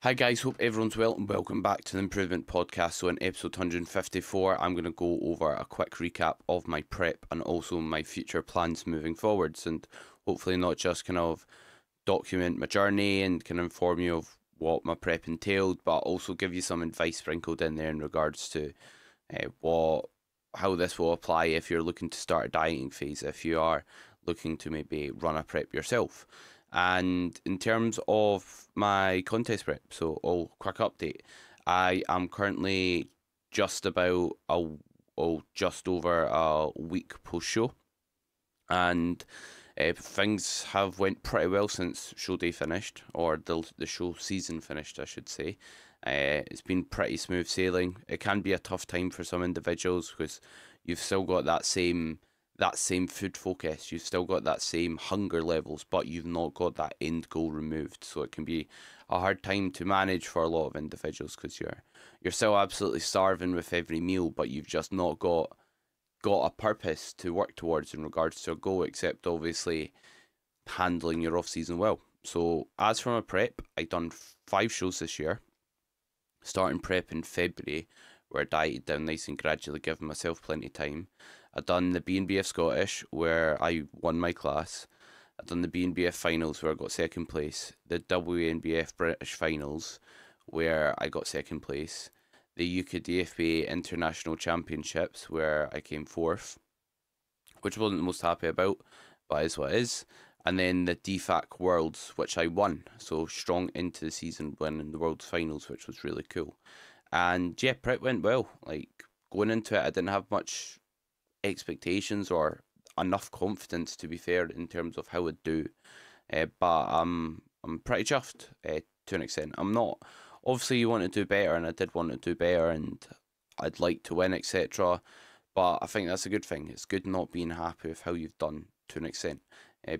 Hi guys, hope everyone's well and welcome back to the Improvement Podcast. So in episode 154, I'm going to go over a quick recap of my prep and also my future plans moving forwards, and hopefully not just kind of document my journey and kind of inform you of what my prep entailed, but also give you some advice sprinkled in there in regards to how this will apply if you're looking to start a dieting phase, if you are looking to maybe run a prep yourself. And in terms of my contest prep, so all quick update, I am currently just about just over a week post show, and things have went pretty well since show day finished, or the show season finished, I should say. It's been pretty smooth sailing. It can be a tough time for some individuals because you've still got that same food focus, you've still got that same hunger levels, but you've not got that end goal removed. So it can be a hard time to manage for a lot of individuals because you're still absolutely starving with every meal, but you've just not got a purpose to work towards in regards to a goal, except obviously handling your off season well. So as for my prep, I done 5 shows this year, starting prep in February, where I dieted down nice and gradually, giving myself plenty of time. I done the BNBF Scottish, where I won my class. I done the BNBF finals, where I got second place. The WNBF British finals, where I got second place. The UK DFBA International Championships, where I came fourth, which I wasn't the most happy about, but is what it is. And then the DFAC Worlds, which I won. So strong into the season, winning the Worlds finals, which was really cool. And yeah, prep went well. Like going into it, I didn't have much expectations or enough confidence, to be fair, in terms of how I'd do. But I'm pretty chuffed to an extent. I'm not. Obviously, you want to do better, and I did want to do better, and I'd like to win, etc. But I think that's a good thing. It's good not being happy with how you've done to an extent,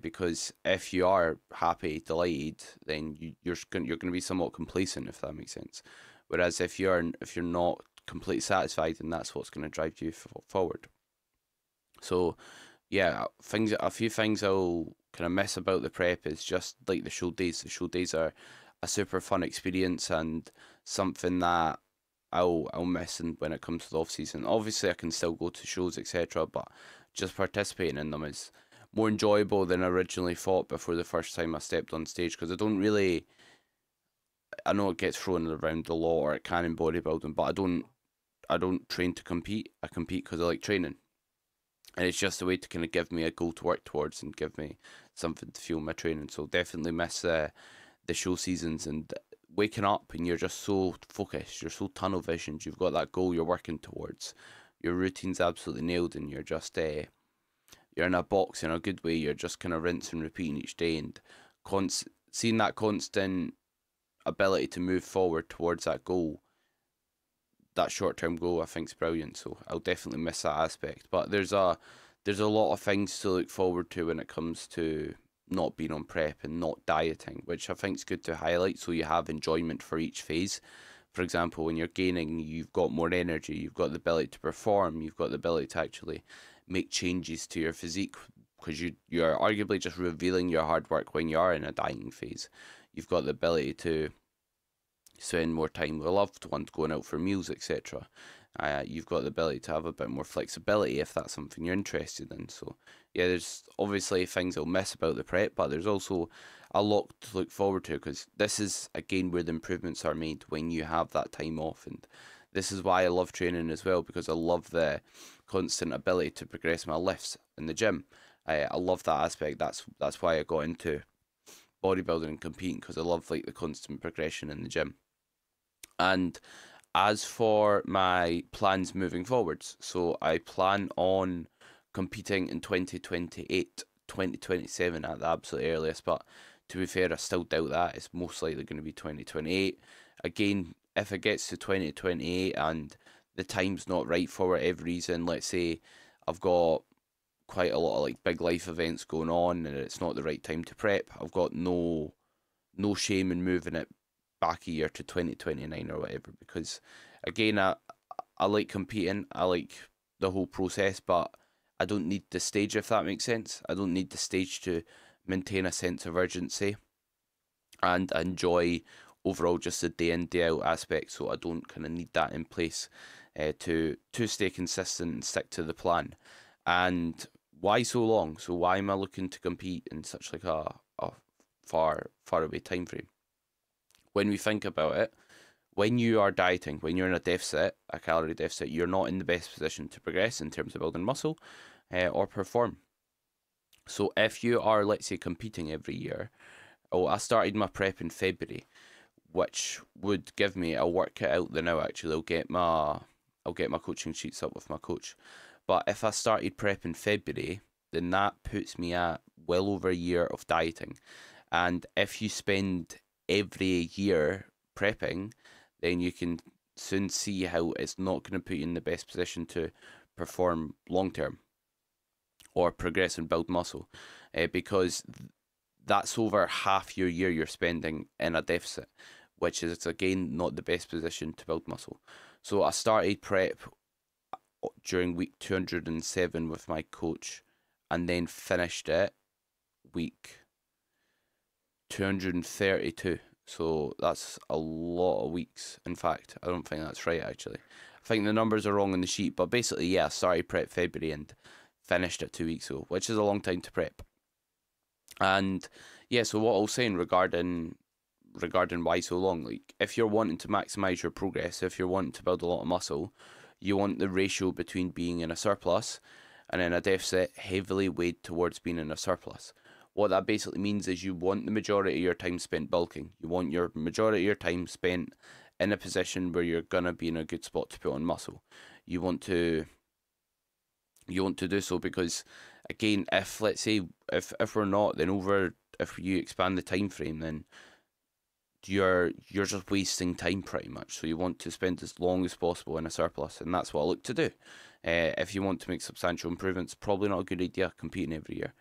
because if you are happy, delighted, then you're going to be somewhat complacent, if that makes sense. Whereas if you're not completely satisfied, then that's what's going to drive you forward. So yeah, a few things I'll kind of miss about the prep is just like the show days. The show days are a super fun experience and something that I'll miss when it comes to the off season. Obviously, I can still go to shows, etc., but just participating in them is more enjoyable than I originally thought before the first time I stepped on stage, because I don't really. I know it gets thrown around a lot, or it can in bodybuilding, but I don't train to compete. I compete because I like training, and it's just a way to kind of give me a goal to work towards and give me something to fuel my training. So definitely miss the show seasons and waking up and you're just so focused, you're so tunnel visioned, you've got that goal you're working towards, your routine's absolutely nailed, and you're just you're in a box in a good way. You're just kind of rinse and repeating each day, and seeing that constant ability to move forward towards that goal, that short term goal, I think is brilliant. So I'll definitely miss that aspect. But there's a lot of things to look forward to when it comes to not being on prep and not dieting, which I think is good to highlight, so you have enjoyment for each phase. For example, when you're gaining, you've got more energy, you've got the ability to perform, you've got the ability to actually make changes to your physique, because you're arguably just revealing your hard work when you are in a dieting phase. You've got the ability to spend more time with loved ones, going out for meals, etc. You've got the ability to have a bit more flexibility if that's something you're interested in. So, yeah, there's obviously things I'll miss about the prep, but there's also a lot to look forward to, because this is again where the improvements are made when you have that time off. And this is why I love training as well, because I love the constant ability to progress my lifts in the gym. I love that aspect. That's why I got into bodybuilding and competing, because I love like the constant progression in the gym. And as for my plans moving forwards, so I plan on competing in 2028, 2027 at the absolute earliest, but to be fair, I still doubt that. It's most likely going to be 2028. Again, if it gets to 2028 and the time's not right for whatever reason, let's say I've got quite a lot of like big life events going on and it's not the right time to prep, I've got no shame in moving it back a year to 2029 or whatever, because again, I like competing, I like the whole process, but I don't need the stage, if that makes sense. I don't need the stage to maintain a sense of urgency and enjoy overall just a day in day out aspect, so I don't kind of need that in place to stay consistent and stick to the plan. And why so long? So why am I looking to compete in such like a far away time frame? When we think about it, when you are dieting, when you're in a deficit, a calorie deficit, you're not in the best position to progress in terms of building muscle or perform. So if you are, let's say, competing every year, I started my prep in February, which would give me, I'll work it out there now actually, I'll get my coaching sheets up with my coach. But if I started prep in February, then that puts me at well over a year of dieting. And if you spend every year prepping, then you can soon see how it's not going to put you in the best position to perform long term or progress and build muscle, because that's over half your year you're spending in a deficit, which is again not the best position to build muscle. So I started prep during week 207 with my coach, and then finished it week 232. So that's a lot of weeks. In fact, I don't think that's right actually. I think the numbers are wrong on the sheet, but basically, yeah, I started prep February and finished it 2 weeks ago, which is a long time to prep. And yeah, so what I was saying regarding why so long, like if you're wanting to maximize your progress, if you're wanting to build a lot of muscle, you want the ratio between being in a surplus and in a deficit heavily weighed towards being in a surplus. What that basically means is you want the majority of your time spent bulking. You want your majority of your time spent in a position where you're gonna be in a good spot to put on muscle. You want to do so because, again, if let's say if we're not, then if you expand the time frame, then you're just wasting time pretty much. So you want to spend as long as possible in a surplus, and that's what I look to do. If you want to make substantial improvements, probably not a good idea competing every year.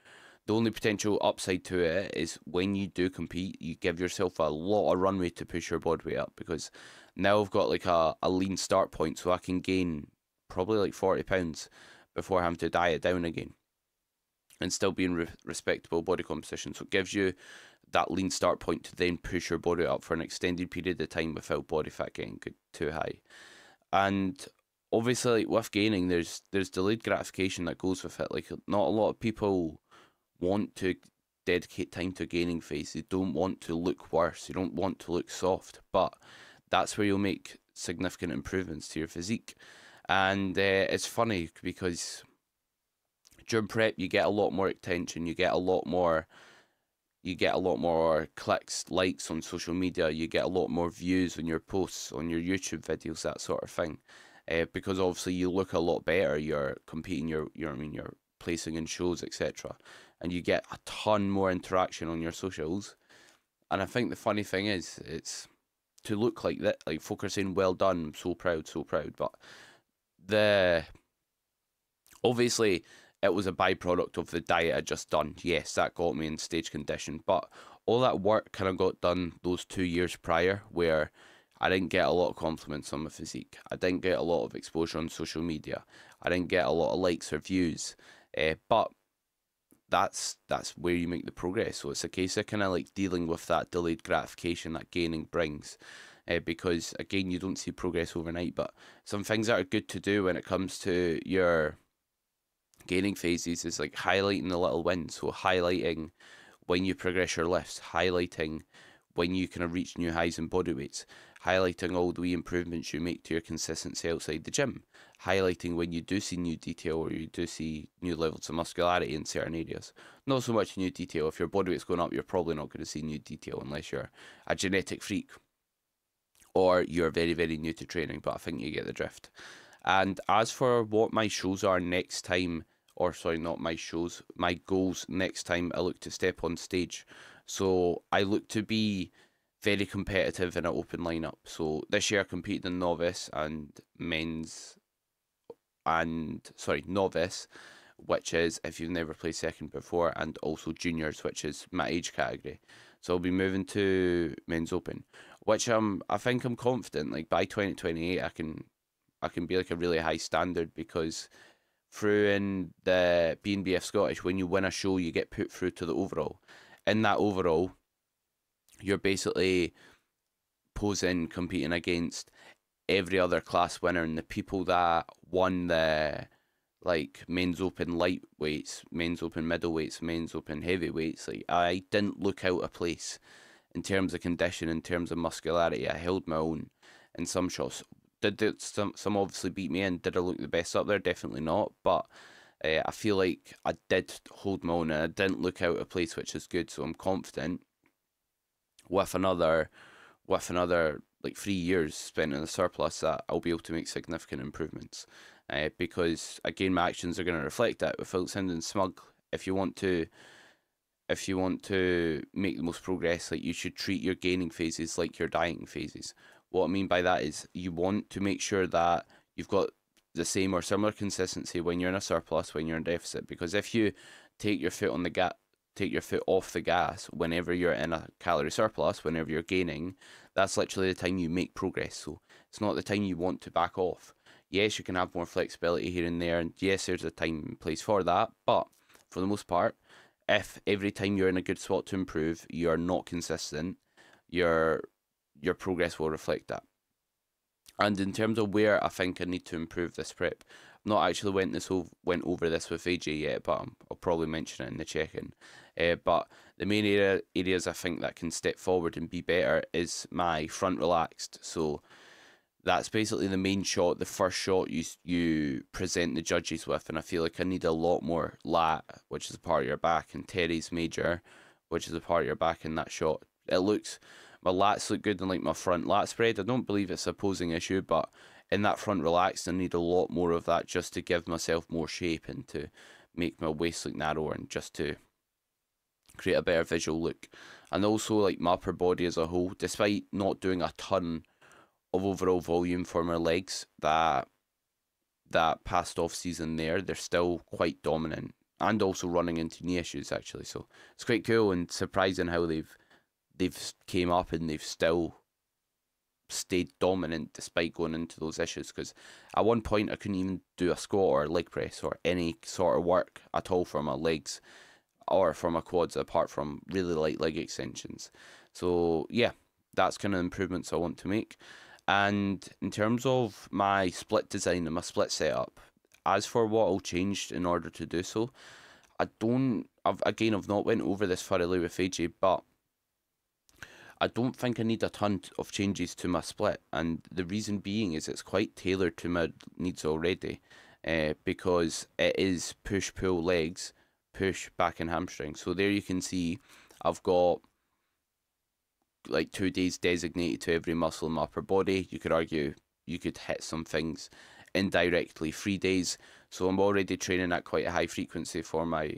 The only potential upside to it is when you do compete, you give yourself a lot of runway to push your body weight up, because now I've got like a lean start point, so I can gain probably like 40 pounds before having to diet down again and still be in respectable body composition. So it gives you that lean start point to then push your body up for an extended period of time without body fat getting too high. And obviously, like, with gaining, there's delayed gratification that goes with it. Like, not a lot of people want to dedicate time to a gaining phase. They don't want to look worse. They don't want to look soft. But that's where you'll make significant improvements to your physique. And it's funny because during prep you get a lot more attention. You get a lot more clicks, likes on social media. You get a lot more views on your posts, on your YouTube videos, that sort of thing. Because obviously you look a lot better. You're competing. You're placing in shows, etc. And you get a ton more interaction on your socials. And I think the funny thing is, it's to look like that, like folk are saying, "Well done, I'm so proud, so proud." But obviously it was a byproduct of the diet I just done. Yes, that got me in stage condition, but all that work kind of got done those 2 years prior, where I didn't get a lot of compliments on my physique. I didn't get a lot of exposure on social media. I didn't get a lot of likes or views. But that's where you make the progress. So it's a case of kind of like dealing with that delayed gratification that gaining brings. Because again, you don't see progress overnight, but some things that are good to do when it comes to your gaining phases is like highlighting the little wins. So highlighting when you progress your lifts, highlighting when you kind of reach new highs in body weights, highlighting all the wee improvements you make to your consistency outside the gym, highlighting when you do see new detail or you do see new levels of muscularity in certain areas. Not so much new detail. If your body weight's going up, you're probably not going to see new detail unless you're a genetic freak or you're very, very new to training, but I think you get the drift. And as for what my shows are next time, or sorry, not my shows, my goals next time I look to step on stage. So I look to be very competitive in an open lineup. So this year I competed in novice and novice, which is if you've never played second before, and also juniors, which is my age category. So I'll be moving to men's open, which I think I'm confident. Like by 2028, I can be like a really high standard, because through in the BNBF Scottish, when you win a show, you get put through to the overall. In that overall, you're basically posing, competing against every other class winner, and the people that won the like men's open lightweights, men's open middleweights, men's open heavyweights, like I didn't look out of place in terms of condition, in terms of muscularity. I held my own in some shots. Some obviously beat me in? Did I look the best up there? Definitely not. But I feel like I did hold my own and I didn't look out of place, which is good. So I'm confident with another like 3 years spent in a surplus that I'll be able to make significant improvements. Because again, my actions are going to reflect that. Without sounding smug, if you want to make the most progress, like, you should treat your gaining phases like your dieting phases. What I mean by that is you want to make sure that you've got the same or similar consistency when you're in a surplus, when you're in deficit. Because if you take your foot off the gas whenever you're in a calorie surplus, whenever you're gaining, that's literally the time you make progress. So it's not the time you want to back off. Yes, you can have more flexibility here and there, and yes, there's a time and place for that, but for the most part, if every time you're in a good spot to improve, you're not consistent, your progress will reflect that. And in terms of where I think I need to improve this prep, I've not actually went over this with AJ yet, but I'll probably mention it in the check-in. But the main areas I think that can step forward and be better is my front relaxed. So that's basically the main shot, the first shot you present the judges with, and I feel like I need a lot more lat, which is a part of your back, and teres major, which is a part of your back in that shot. My lats look good in like my front lat spread. I don't believe it's a posing issue, but in that front relaxed, I need a lot more of that just to give myself more shape and to make my waist look narrower and just to create a better visual look. And also like my upper body as a whole, despite not doing a ton of overall volume for my legs that past off season they're still quite dominant, and also running into knee issues actually. So it's quite cool and surprising how they've came up and they've still stayed dominant despite going into those issues. Because at one point I couldn't even do a squat or a leg press or any sort of work at all for my legs or for my quads apart from really light leg extensions. So yeah, that's kind of improvements I want to make. And in terms of my split design and my split setup, as for what I'll change in order to do so, I've not went over this thoroughly with AJ, but I don't think I need a ton of changes to my split. And the reason being is it's quite tailored to my needs already, because it is push-pull legs, push, back and hamstring. So there you can see I've got like 2 days designated to every muscle in my upper body. You could argue you could hit some things indirectly 3 days. So I'm already training at quite a high frequency for my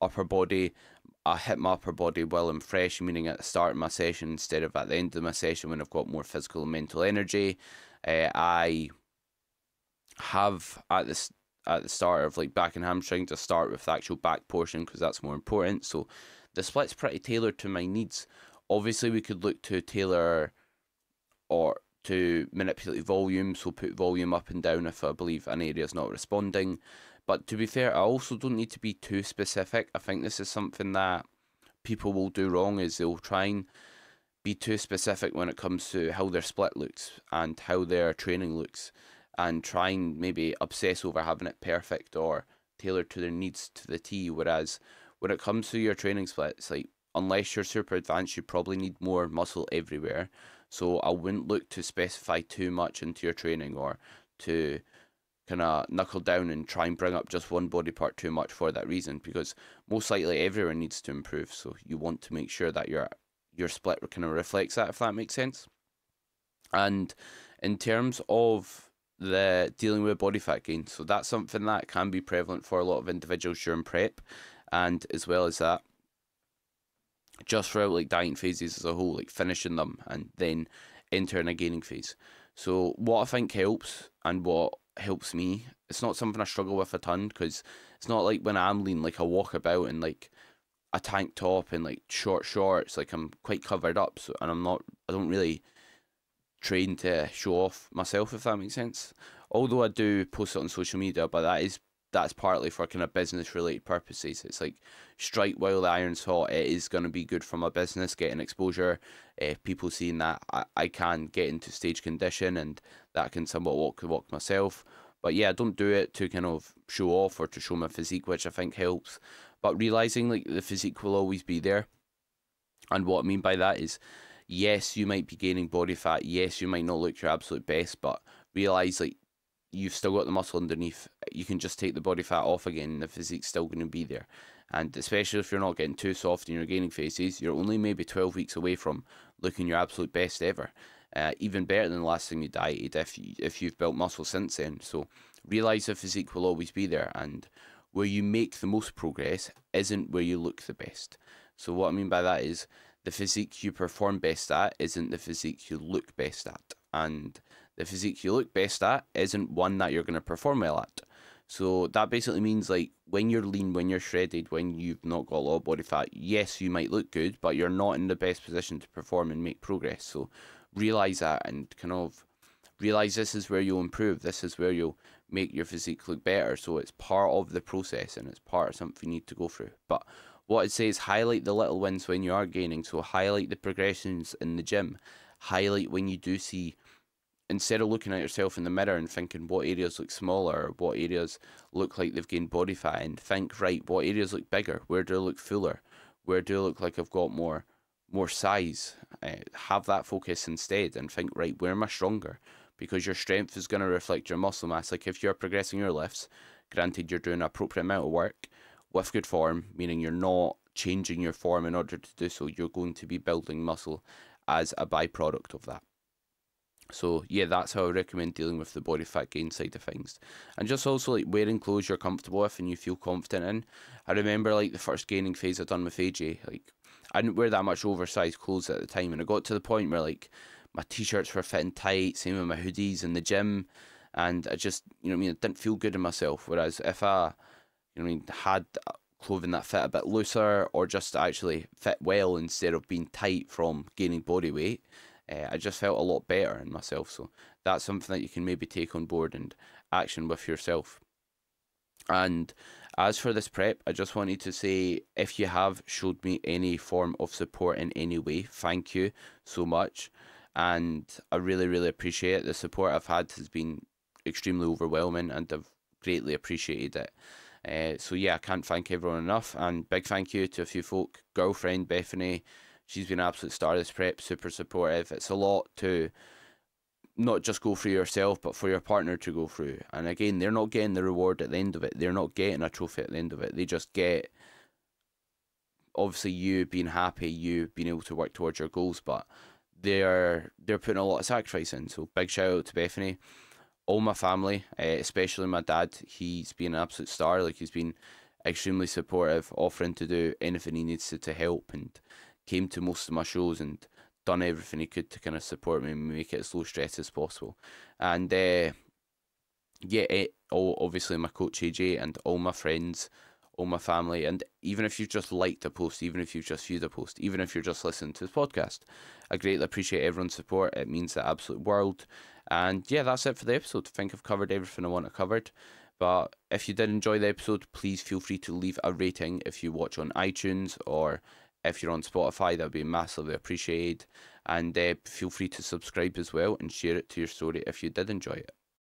upper body. I hit my upper body while I'm fresh, meaning at the start of my session instead of at the end of my session when I've got more physical and mental energy. I have at the start of like back and hamstring to start with the actual back portion because that's more important. So the split's pretty tailored to my needs. Obviously, we could look to tailor or to manipulate volume, so put volume up and down if I believe an area is not responding. But to be fair, I also don't need to be too specific. I think this is something that people will do wrong, is they'll try and be too specific when it comes to how their split looks and how their training looks, and try and maybe obsess over having it perfect or tailored to their needs to the T. Whereas when it comes to your training split, it's like, unless you're super advanced, you probably need more muscle everywhere. So I wouldn't look to specify too much into your training or to kind of knuckle down and try and bring up just one body part too much for that reason, because most likely everyone needs to improve. So you want to make sure that your split kind of reflects that, if that makes sense. And in terms of the dealing with body fat gain, so that's something that can be prevalent for a lot of individuals during prep, and as well as that, just throughout like dieting phases as a whole, like finishing them and then entering a gaining phase. So what I think helps and what helps me, it's not something I struggle with a ton, because it's not like when I'm lean, like I walk about in like a tank top and like short shorts, like I'm quite covered up, so, and I don't really train to show off myself, if that makes sense. Although I do post it on social media, but that is that's partly for kind of business related purposes. It's like strike while the iron's hot. It is going to be good for my business, getting exposure, people seeing that I can get into stage condition, and that can somewhat walk the walk myself. But yeah, I don't do it to kind of show off or to show my physique, which I think helps. But realizing like the physique will always be there. And what I mean by that is, yes, you might be gaining body fat. Yes, you might not look your absolute best, but realize like you've still got the muscle underneath. You can just take the body fat off again, and the physique's still going to be there. And especially if you're not getting too soft in your gaining phases, you're only maybe 12 weeks away from looking your absolute best ever. Even better than the last time you dieted if you've built muscle since then. So realize the physique will always be there, and where you make the most progress isn't where you look the best. So what I mean by that is the physique you perform best at isn't the physique you look best at, and the physique you look best at isn't one that you're going to perform well at. So that basically means like when you're lean, when you're shredded, when you've not got a lot of body fat, yes, you might look good, but you're not in the best position to perform and make progress. So realize that, and kind of realize this is where you'll improve. This is where you'll make your physique look better. So it's part of the process, and it's part of something you need to go through. But what I'd say is highlight the little wins when you are gaining. So highlight the progressions in the gym. Highlight when you do see, instead of looking at yourself in the mirror and thinking what areas look smaller or what areas look like they've gained body fat, and think, right, what areas look bigger? Where do I look fuller? Where do I look like I've got more size? Have that focus instead, and think, right, where am I stronger? Because your strength is going to reflect your muscle mass. Like if you're progressing your lifts, granted you're doing an appropriate amount of work with good form, meaning you're not changing your form in order to do so, you're going to be building muscle as a byproduct of that. So yeah, that's how I recommend dealing with the body fat gain side of things. And just also like wearing clothes you're comfortable with and you feel confident in. I remember like the first gaining phase I done with AJ, like I didn't wear that much oversized clothes at the time, and I got to the point where like my t-shirts were fitting tight, same with my hoodies in the gym, and I just, you know what I mean, I didn't feel good in myself. Whereas if I, you know what I mean, had clothing that fit a bit looser, or just actually fit well instead of being tight from gaining body weight, I just felt a lot better in myself. So that's something that you can maybe take on board and action with yourself. And as for this prep, I just wanted to say, if you have showed me any form of support in any way, thank you so much. And I really, really appreciate it. The support I've had has been extremely overwhelming, and I've greatly appreciated it. So yeah, I can't thank everyone enough. And big thank you to a few folk. Girlfriend Bethany, she's been an absolute star of this prep, super supportive. It's a lot to not just go through yourself, but for your partner to go through. And again, they're not getting the reward at the end of it. They're not getting a trophy at the end of it. They just get, obviously, you being happy, you being able to work towards your goals, but they're putting a lot of sacrifice in. So big shout out to Bethany. All my family, especially my dad, he's been an absolute star. Like, he's been extremely supportive, offering to do anything he needs to help, and came to most of my shows and done everything he could to kind of support me and make it as low stress as possible. And yeah, obviously my coach AJ, and all my friends, all my family, and even if you've just liked a post, even if you've just viewed a post, even if you're just listening to this podcast, I greatly appreciate everyone's support. It means the absolute world. And yeah, that's it for the episode. I think I've covered everything I want to cover. But if you did enjoy the episode, please feel free to leave a rating if you watch on iTunes, or if you're on Spotify. That would be massively appreciated. And feel free to subscribe as well, and share it to your story if you did enjoy it.